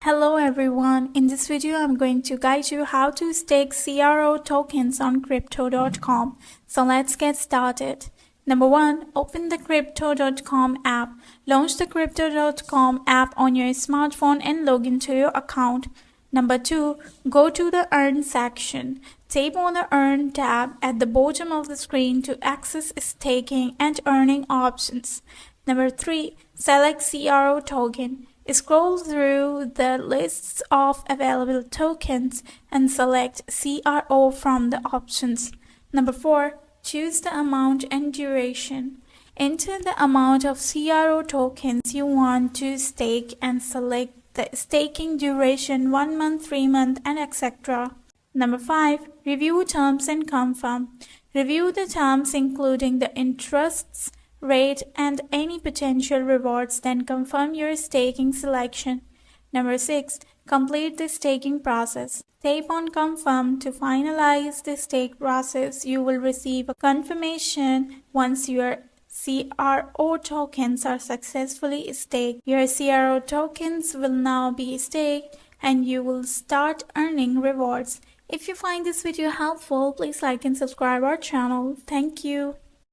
Hello everyone, in this video I'm going to guide you how to stake CRO tokens on crypto.com. So let's get started. Number 1, open the crypto.com app. Launch the crypto.com app on your smartphone and log into your account. Number 2, go to the Earn section. Tap on the Earn tab at the bottom of the screen to access staking and earning options. Number 3, select CRO token. Scroll through the lists of available tokens and select CRO from the options. Number 4, choose the amount and duration. Enter the amount of CRO tokens you want to stake and select the staking duration 1 month, 3 months, and etc. Number 5, review terms and confirm. Review the terms including the interests, rate, and any potential rewards, then confirm your staking selection. Number 6, complete the staking process. Tap on confirm to finalize the stake process. You will receive a confirmation once your CRO tokens are successfully staked. Your CRO tokens will now be staked and you will start earning rewards. If you find this video helpful, please like and subscribe our channel. Thank you.